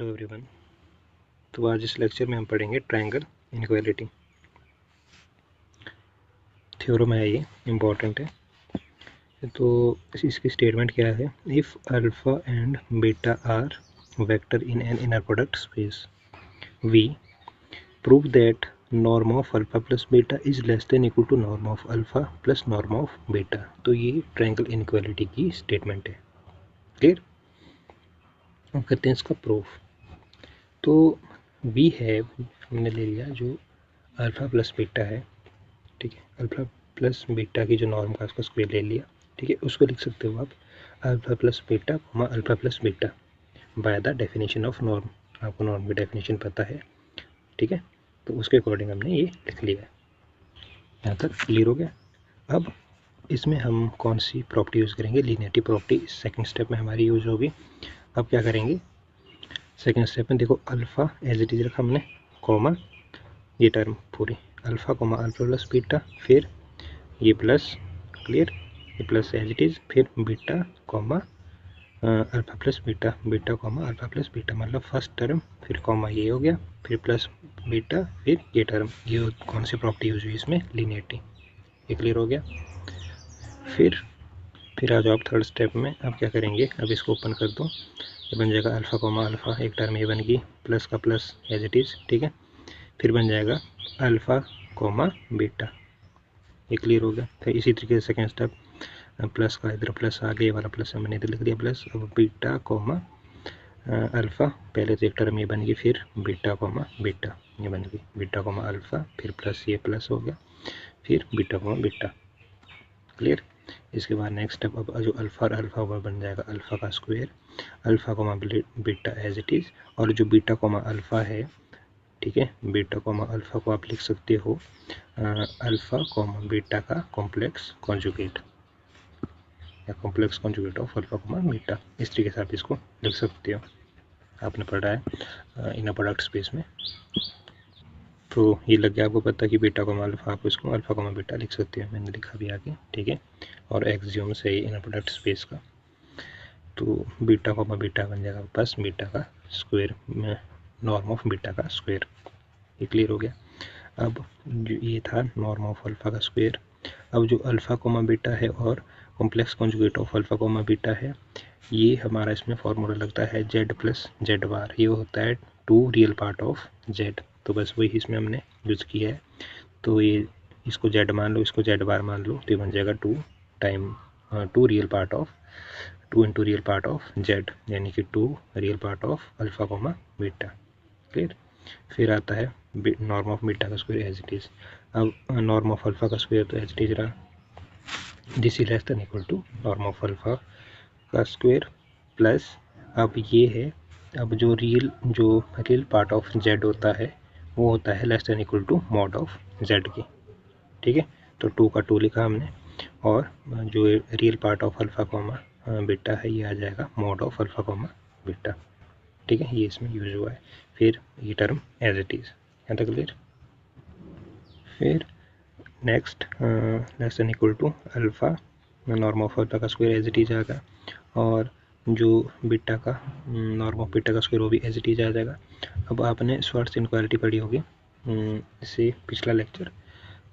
Hello everyone. तो आज इस लेक्चर में हम पढ़ेंगे ट्रायंगल इनइक्वालिटी। थ्योरम है, ये इम्पॉर्टेंट है। तो इसकी स्टेटमेंट क्या है? If alpha and beta are vector in an inner product space we prove that norm of alpha plus beta is less than equal to norm of alpha plus norm of beta. तो ये triangle inequality की statement है। Clear? हम करते हैं इसका proof. तो we have, हमने ले लिया जो अल्फ़ा प्लस बीटा है, ठीक है। अल्फ़ा प्लस बीटा की जो नॉर्म का उसका स्क्वायर ले लिया, ठीक है। उसको लिख सकते हो आप alpha plus beta comma alpha plus beta by the definition of norm. आपको नॉर्म की डेफिनेशन पता है, ठीक है। तो उसके अकॉर्डिंग हमने ये लिख लिया है। यहाँ तक क्लियर हो गया। अब इसमें हम कौन सी प्रॉपर्टी यूज़ करेंगे? लीनियरिटी प्रॉपर्टी सेकंड स्टेप में हमारी यूज़ होगी। अब क्या करेंगे सेकंड स्टेप में? देखो अल्फ़ा एज इट इज रखा हमने, कॉमा ये टर्म पूरी alpha comma alpha plus beta, फिर ये प्लस, क्लियर, ये प्लस एज इट इज़, फिर beta comma alpha plus beta, beta comma alpha plus beta, मतलब फर्स्ट टर्म, फिर कॉमा ये हो गया, फिर प्लस बीटा, फिर ये टर्म। ये कौन सी प्रॉपर्टी यूज हुई इसमें? लीनियरिटी। ये क्लियर हो गया। फिर आ जाओ आप थर्ड स्टेप में। अब क्या करेंगे? अब इसको ओपन कर दो, ये बन जाएगा अल्फ़ा कॉमा अल्फ़ा, एक टर्म ये बन गई, प्लस का प्लस एज इट इज़, ठीक है। फिर बन जाएगा अल्फ़ा कॉमा बीटा। ये क्लियर हो गया। फिर इसी तरीके से सेकेंड स्टेप, प्लस का इधर प्लस आ गया, वाला प्लस मैंने इधर लिख दिया प्लस। अब बीटा कॉमा अल्फ़ा, पहले तो एक टर्म ये बन गई, फिर बीटा कॉमा बीटा ये बन गई, बीटा कॉमा अल्फ़ा, फिर प्लस ये प्लस हो गया, फिर बीटा कॉमा बीटा। क्लियर? इसके बाद नेक्स्ट स्टेप, अब जो अल्फ़ा और अल्फ़ा वो बन जाएगा अल्फ़ा का square, alpha comma beta as it is, और जो बीटा कॉमा अल्फ़ा है, ठीक है, बीटा कॉमा अल्फ़ा को आप लिख सकते हो अल्फ़ा कॉमा बीटा का कॉम्प्लेक्स कॉन्जुगेट, या complex conjugate of alpha comma beta. इस तरीके से आप इसको लिख सकते हो। आपने पढ़ा है इन प्रोडक्ट स्पेस में। तो ये लग गया आपको पता कि बीटा कॉमा अल्फ़ा, आप इसको अल्फ़ा कॉमा बीटा लिख सकते हो। मैंने लिखा भी आगे, ठीक है। और एक्सियोम से इन प्रोडक्ट स्पेस का, तो बीटा कॉमा बीटा बन जाएगा बस बीटा का स्क्वायर में नॉर्म ऑफ बीटा का स्क्वायर। ये क्लियर हो गया। अब जो ये था नॉर्म ऑफ अल्फ़ा का स्क्वायर। अब जो अल्फ़ा कोमा बीटा है और complex conjugate of alpha comma beta है, ये हमारा इसमें फॉर्मूला लगता है जेड प्लस जेड बार। ये होता है two real part of Z. तो बस वही इसमें हमने यूज़ किया है। तो ये इसको जेड मान लो, इसको जेड बार मान लो, तो ये बन जाएगा two real part of, two into real part of Z, यानी कि two real part of alpha comma beta. Clear? फिर आता है नॉर्म ऑफ बीटा का स्क्वायर एज इट इज़। अब नॉर्म ऑफ अल्फ़ा का स्क्वायर तो एज इट इज़ रहा, this is less than equal to norm of alpha का square plus, अब ये है, अब जो रियल पार्ट ऑफ जेड होता है वो होता है less than equal to mod of Z की, ठीक है। तो टू का टू लिखा हमने, और जो real part of alpha comma beta है ये आ जाएगा mod of alpha comma beta, ठीक है। ये इसमें यूज हुआ है। फिर ये टर्म एज इट इज़, यहाँ तक क्लियर। फिर next less than equal to alpha norm of alpha का स्क्वायर एज इट इज आएगा, और जो बीटा का नॉर्म ऑफ बीटा का स्क्वायर वो भी एज इट इज आ जाएगा। अब आपने श्वार्ट्ज़ इनइक्वालिटी पढ़ी होगी इससे पिछला लेक्चर।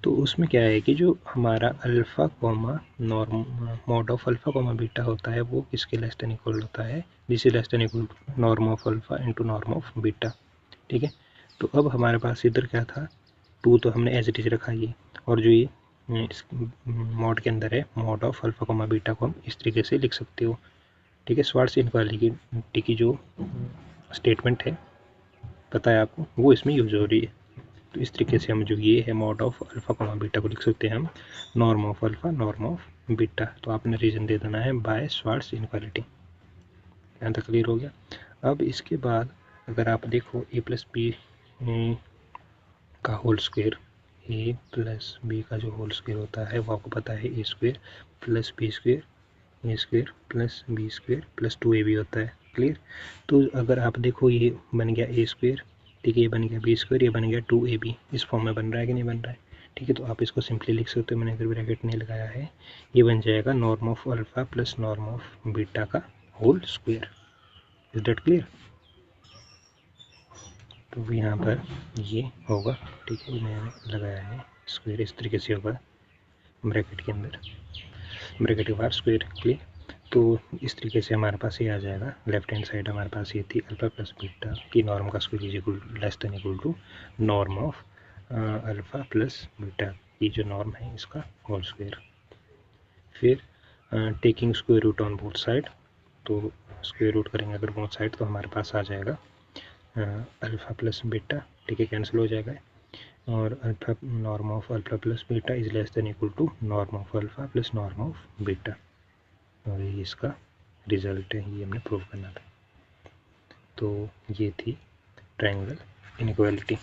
तो उसमें क्या है कि जो हमारा alpha comma norm mod of alpha comma beta होता है वो किसके लेस देन इक्वल होता है? This is less than equal to norm of alpha into norm of beta, ठीक है। तो अब हमारे पास इधर क्या था? टू तो हमने एज इट इज रखा ये, और जो ये इस मॉड के अंदर है mod of alpha comma beta को हम इस तरीके से लिख सकते हो, ठीक है। श्वार्ट्ज़ इनइक्वालिटी की जो स्टेटमेंट है पता है आपको, वो इसमें यूज हो रही है। तो इस तरीके से हम जो ये है mod of alpha comma beta को लिख सकते हैं हम norm of alpha norm of beta. तो आपने रीजन दे देना है बाय श्वार्ट्ज़ इनइक्वालिटी। यहाँ तक क्लियर हो गया। अब इसके बाद अगर आप देखो ए प्लस बी का होल स्क्वायर, ए प्लस बी का जो होल स्क्वायर होता है वो आपको पता है A square plus B square, A square plus B square plus two A B होता है। क्लियर? तो अगर आप देखो ये बन गया ए स्क्वायर, ठीक है, ये बन गया बी स्क्वायर, ये बन गया टू ए बी। इस फॉर्म में बन रहा है कि नहीं बन रहा है? ठीक है। तो आप इसको सिंपली लिख सकते हो, मैंने इधर ब्रैकेट नहीं लगाया है। ये बन जाएगा norm of alpha plus norm of beta का whole square. Is that clear? तो यहाँ पर ये होगा, ठीक है, मैंने लगाया है स्क्वायर, इस तरीके से होगा ब्रैकेट के अंदर, ब्रैकेट के बाहर स्क्वायर क्लियर। तो इस तरीके से हमारे पास ये आ जाएगा। लेफ्ट हैंड साइड हमारे पास ये थी अल्फा प्लस बीटा की नॉर्म का square is equal less than equal to norm of alpha plus beta, ये जो नॉर्म है इसका होल स्क्वायर। फिर taking square root on both side, तो स्क्वायर रूट करेंगे अगर बोथ साइड तो हमारे पास आ जाएगा अल्फ़ा प्लस बीटा, ठीक है, कैंसिल हो जाएगा। और alpha norm of alpha plus beta is less than equal to norm of alpha plus norm of beta, और ये इसका रिजल्ट है, ये हमने प्रूव करना था। तो ये थी ट्रायंगल इनइक्वालिटी।